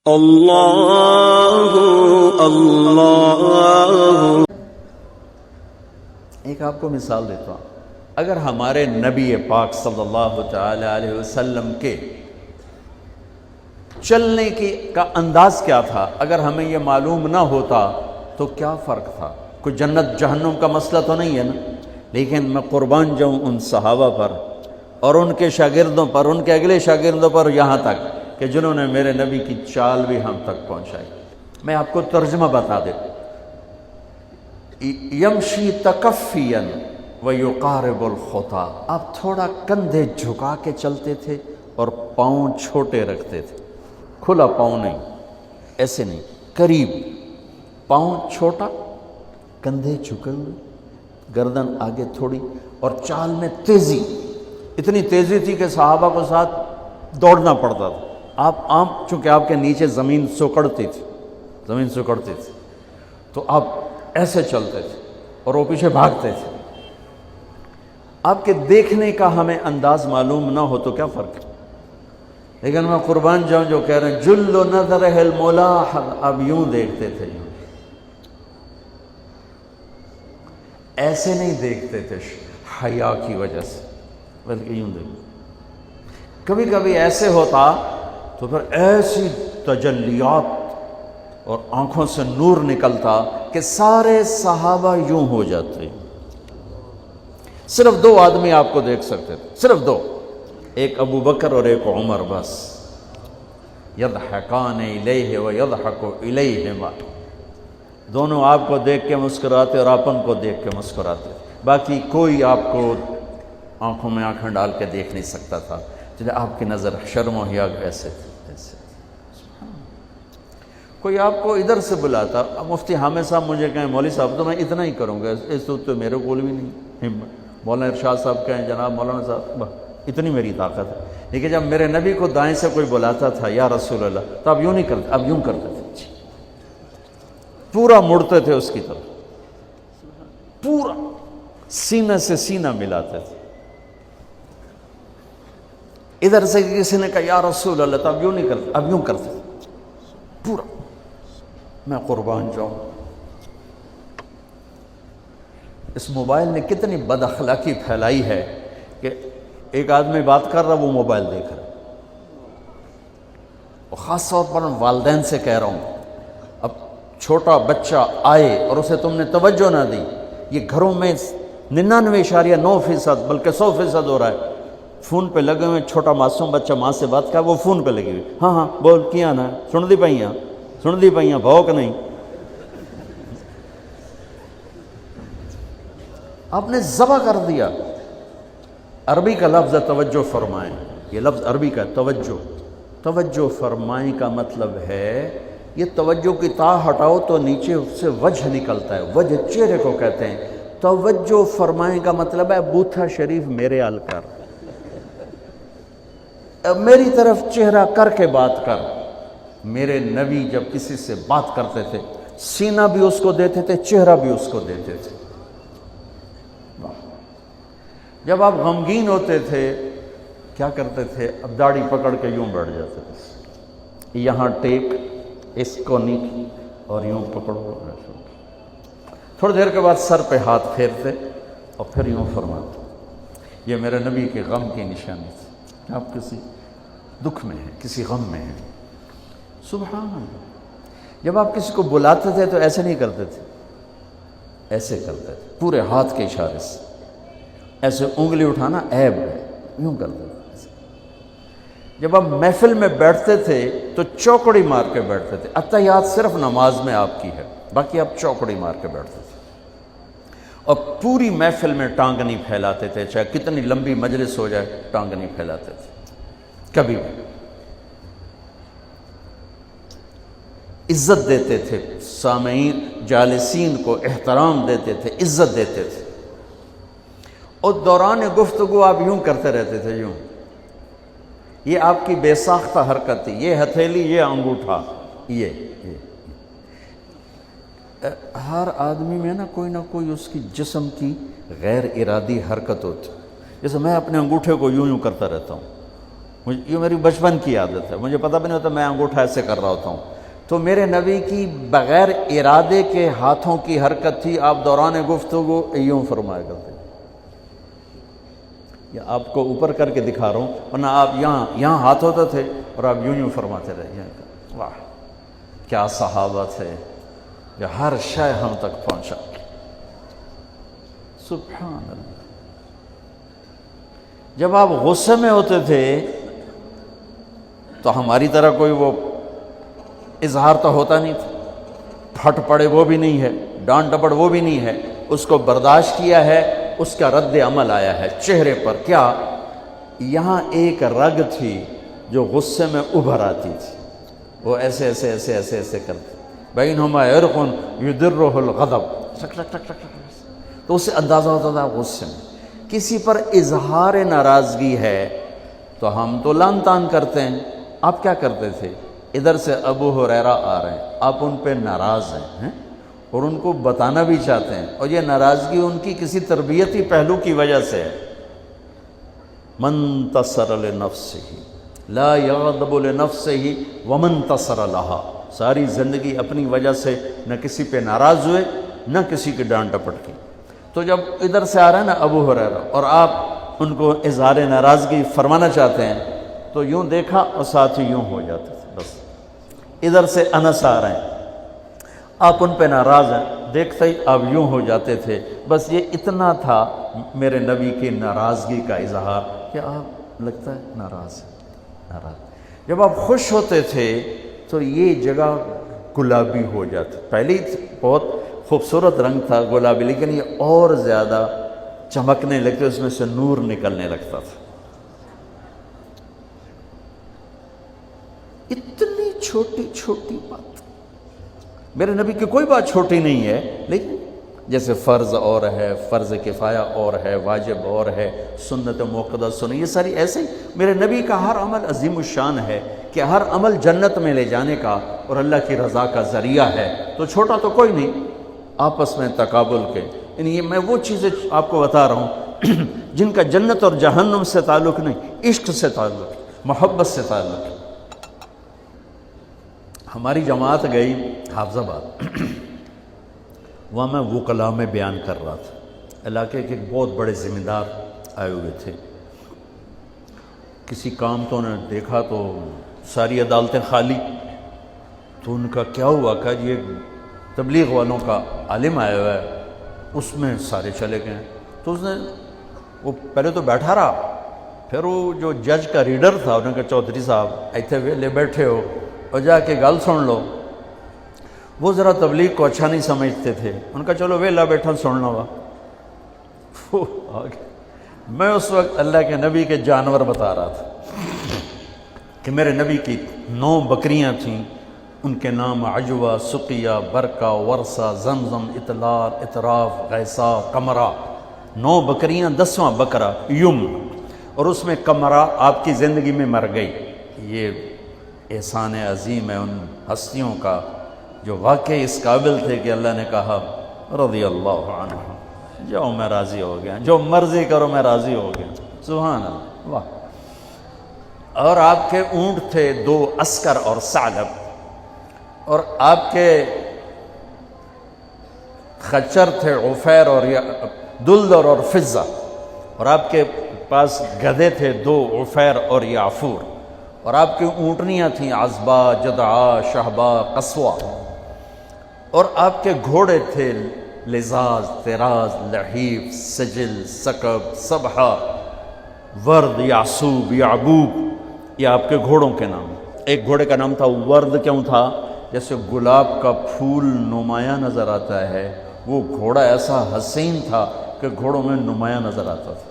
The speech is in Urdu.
اللہ اللہ۔ ایک آپ کو مثال دیتا ہوں، اگر ہمارے نبی پاک صلی اللہ تعالی علیہ وسلم کے چلنے کا انداز کیا تھا، اگر ہمیں یہ معلوم نہ ہوتا تو کیا فرق تھا؟ کوئی جنت جہنم کا مسئلہ تو نہیں ہے نا، لیکن میں قربان جاؤں ان صحابہ پر اور ان کے شاگردوں پر، ان کے اگلے شاگردوں پر، یہاں تک کہ جنہوں نے میرے نبی کی چال بھی ہم تک پہنچائی۔ میں آپ کو ترجمہ بتا دوں، یمشی تکفیا ویقارب الخطا، آپ تھوڑا کندھے جھکا کے چلتے تھے اور پاؤں چھوٹے رکھتے تھے، کھلا پاؤں نہیں، ایسے نہیں، قریب، پاؤں چھوٹا، کندھے جھکے ہوئے، گردن آگے تھوڑی، اور چال میں تیزی، اتنی تیزی تھی کہ صحابہ کو ساتھ دوڑنا پڑتا تھا۔ آپ چونکہ آپ کے نیچے زمین سکڑتی تھی تو آپ ایسے چلتے تھے اور وہ پیچھے بھاگتے تھے۔ آپ کے دیکھنے کا ہمیں انداز معلوم نہ ہو تو کیا فرق ہے، لیکن میں قربان جاؤں جو کہہ رہے ہیں جل نظرہ الملاحظ، اب یوں دیکھتے تھے، یوں ایسے نہیں دیکھتے تھے حیا کی وجہ سے، بلکہ یوں دیکھتے۔ کبھی کبھی ایسے ہوتا تو پھر ایسی تجلیات اور آنکھوں سے نور نکلتا کہ سارے صحابہ یوں ہو جاتے۔ صرف دو آدمی آپ کو دیکھ سکتے تھے، صرف دو، ایک ابو بکر اور ایک عمر، بس۔ یضحکان الیہ ویضحک الیہما، دونوں آپ کو دیکھ کے مسکراتے اور اپن کو دیکھ کے مسکراتے، باقی کوئی آپ کو آنکھوں میں آنکھیں ڈال کے دیکھ نہیں سکتا تھا، جنہیں آپ کی نظر شرم و حیا ایسے تھی، ایسے۔ کوئی آپ کو ادھر سے بلاتا، اب مفتی حامد صاحب مجھے کہیں مولوی صاحب تو میں اتنا ہی کروں گا، اس تو میرے کول بھی نہیں ہمت، مولانا ارشاد صاحب کہیں جناب مولانا صاحب، اتنی میری طاقت ہے۔ لیکن جب میرے نبی کو دائیں سے کوئی بلاتا تھا یا رسول اللہ، تو اب یوں نہیں کرتے، اب یوں کرتے تھے، پورا مڑتے تھے اس کی طرف، پورا سینہ سے سینہ ملاتے تھے۔ ادھر سے کسی نے کہا یا رسول اللہ، تو اب یوں نہیں کرتے، اب یوں کرتے پورا۔ میں قربان جاؤں، اس موبائل نے کتنی بد اخلاقی پھیلائی ہے کہ ایک آدمی بات کر رہا، وہ موبائل دیکھ رہا، اور خاص طور پر والدین سے کہہ رہا ہوں، اب چھوٹا بچہ آئے اور اسے تم نے توجہ نہ دی، یہ گھروں میں 99.9% بلکہ 100% ہو رہا ہے، فون پہ لگے ہوئے، چھوٹا معصوم بچہ ماں سے بات کر، وہ فون پہ لگی ہوئی، ہاں ہاں بول کیا نا، سن دی پئیاں بھوک نہیں۔ آپ نے ذبح کر دیا۔ عربی کا لفظ ہے توجہ فرمائیں، یہ لفظ عربی کا توجہ فرمائیں کا مطلب ہے، یہ توجہ کی تا ہٹاؤ تو نیچے اس سے وجہ نکلتا ہے، وجہ چہرے کو کہتے ہیں۔ توجہ فرمائیں کا مطلب ہے بوتھا شریف میرے ال کر، میری طرف چہرہ کر کے بات کر۔ میرے نبی جب کسی سے بات کرتے تھے، سینہ بھی اس کو دیتے تھے، چہرہ بھی اس کو دیتے تھے۔ جب آپ غمگین ہوتے تھے کیا کرتے تھے؟ اب داڑھی پکڑ کے یوں بیٹھ جاتے تھے، یہاں ٹیک، اس کو نیچے، اور یوں پکڑو، تھوڑی دیر کے بعد سر پہ ہاتھ پھیرتے اور پھر یوں فرماتے۔ یہ میرے نبی کے غم کی نشانی تھی، آپ کسی دکھ میں ہیں، کسی غم میں ہیں، سبحان اللہ۔ جب آپ کسی کو بلاتے تھے تو ایسے نہیں کرتے تھے، ایسے کرتے تھے، پورے ہاتھ کے اشارے سے، ایسے انگلی اٹھانا عیب ہے، یوں کرتے تھے۔ جب آپ محفل میں بیٹھتے تھے تو چوکڑی مار کے بیٹھتے تھے، اتحیات صرف نماز میں آپ کی ہے، باقی آپ چوکڑی مار کے بیٹھتے تھے، اور پوری محفل میں ٹانگ نہیں پھیلاتے تھے، چاہے کتنی لمبی مجلس ہو جائے ٹانگ نہیں پھیلاتے تھے کبھی بھی۔ عزت دیتے تھے، سامعین جالسین کو احترام دیتے تھے، عزت دیتے تھے، اور دوران گفتگو آپ یوں کرتے رہتے تھے، یوں۔ یہ آپ کی بے ساختہ حرکت تھی، یہ ہتھیلی، یہ انگوٹھا، یہ ہر آدمی میں نا کوئی اس کی جسم کی غیر ارادی حرکت ہوتی، جیسے میں اپنے انگوٹھے کو یوں کرتا رہتا ہوں، یہ میری بچپن کی عادت ہے، مجھے پتہ بھی نہیں ہوتا، میں انگوٹھا ایسے کر رہا ہوتا ہوں، تو میرے نبی کی بغیر ارادے کے ہاتھوں کی حرکت تھی، آپ دوران گفتگو یوں فرمایا کرتے، یا آپ کو اوپر کر کے دکھا رہا ہوں، ورنہ آپ یہاں ہاتھ ہوتے تھے اور آپ یوں فرماتے رہے۔ واہ کیا صحابہ تھے جو ہر شے ہم تک پہنچا، سبحان اللہ۔ جب آپ غصے میں ہوتے تھے تو ہماری طرح کوئی وہ اظہار تو ہوتا نہیں تھا، پھٹ پڑے وہ بھی نہیں ہے، ڈانٹ ڈپٹ وہ بھی نہیں ہے، اس کو برداشت کیا ہے، اس کا رد عمل آیا ہے چہرے پر۔ کیا یہاں ایک رگ تھی جو غصے میں ابھر آتی تھی، وہ ایسے ایسے ایسے ایسے ایسے کرتے، بینہما عرق یدرہ الغضب، ٹک ٹک ٹک ٹک، تو اسے اندازہ ہوتا تھا غصے میں کسی پر اظہار ناراضگی ہے تو ہم تو لان تان کرتے ہیں۔ آپ کیا کرتے تھے؟ ادھر سے ابو ہریرہ آ رہے ہیں، آپ ان پہ ناراض ہیں اور ان کو بتانا بھی چاہتے ہیں، اور یہ ناراضگی ان کی کسی تربیتی پہلو کی وجہ سے ہے۔ من تصر لنفسہ لا یغضب لنفسہ ومن تصر لہا، ساری زندگی اپنی وجہ سے نہ کسی پہ ناراض ہوئے نہ کسی کی ڈانٹ ڈپٹ کی۔ تو جب ادھر سے آ رہا ہے نا ابو ہریرہ اور آپ ان کو اظہار ناراضگی فرمانا چاہتے ہیں تو یوں دیکھا اور ساتھ ہی یوں ہو جاتے تھے، بس ادھر سے انس آ رہے ہیں، آپ ان پہ ناراض ہیں، دیکھتے ہی آپ یوں ہو جاتے تھے، بس یہ اتنا تھا میرے نبی کی ناراضگی کا اظہار کہ آپ لگتا ہے ناراض جب آپ خوش ہوتے تھے تو یہ جگہ گلابی ہو جاتی، پہلے ہی بہت خوبصورت رنگ تھا گلابی، لیکن یہ اور زیادہ چمکنے لگتے، اس میں سے نور نکلنے لگتا تھا۔ اتنی چھوٹی چھوٹی بات، میرے نبی کی کوئی بات چھوٹی نہیں ہے، لیکن جیسے فرض اور ہے، فرض کفایہ اور ہے، واجب اور ہے، سنت موقدہ سنت، یہ ساری ایسے ہی میرے نبی کا ہر عمل عظیم الشان ہے کہ ہر عمل جنت میں لے جانے کا اور اللہ کی رضا کا ذریعہ ہے، تو چھوٹا تو کوئی نہیں، آپس میں تقابل کے۔ یعنی میں وہ چیزیں آپ کو بتا رہا ہوں جن کا جنت اور جہنم سے تعلق نہیں، عشق سے تعلق، محبت سے تعلق۔ ہماری جماعت گئی حافظ آباد، وہاں میں وکلاء میں بیان کر رہا تھا، علاقے کے ایک بہت بڑے ذمہ دار آئے ہوئے تھے، کسی کام تو انہوں نے دیکھا تو ساری عدالتیں خالی، تو ان کا کیا ہوا کہ یہ تبلیغ والوں کا عالم آیا ہوا ہے، اس میں سارے چلے گئے، تو اس نے وہ پہلے تو بیٹھا رہا، پھر وہ جو جج کا ریڈر تھا انہوں نے کہا چودھری صاحب ایتھے ویلے بیٹھے ہو اور جا کے گل سن لو۔ وہ ذرا تبلیغ کو اچھا نہیں سمجھتے تھے، ان کا چلو ویلا بیٹھا سن لو۔ میں اس وقت اللہ کے نبی کے جانور بتا رہا تھا کہ میرے نبی کی 9 بکریاں تھیں، ان کے نام عجوہ، سقیہ، برکہ، ورثہ، زمزم، اطلال، اطراف، غیثہ، قمرہ، 9 بکریاں، 10واں بکرا یم، اور اس میں قمرہ آپ کی زندگی میں مر گئی۔ یہ احسان عظیم ہے ان ہستیوں کا جو واقعی اس قابل تھے کہ اللہ نے کہا رضی اللہ عنہ، جاؤ میں راضی ہو گیا، جو مرضی کرو میں راضی ہو گیا، سبحان اللہ، واہ۔ اور آپ کے اونٹ تھے 2 عسکر اور ثعلب، اور آپ کے خچر تھے عفیر اور دلدر اور فضہ، اور آپ کے پاس گدھے تھے 2 عفیر اور یعفور، اور آپ کی اونٹنیاں تھیں عزبہ، جدعا، شہبہ، قصوہ، اور آپ کے گھوڑے تھے لزاز، تراز، لحیف، سجل، سکب، سبحہ، ورد، یعصوب، یعبوب، یہ آپ کے گھوڑوں کے نام۔ ایک گھوڑے کا نام تھا ورد، کیوں تھا؟ جیسے گلاب کا پھول نمایاں نظر آتا ہے، وہ گھوڑا ایسا حسین تھا کہ گھوڑوں میں نمایاں نظر آتا تھا۔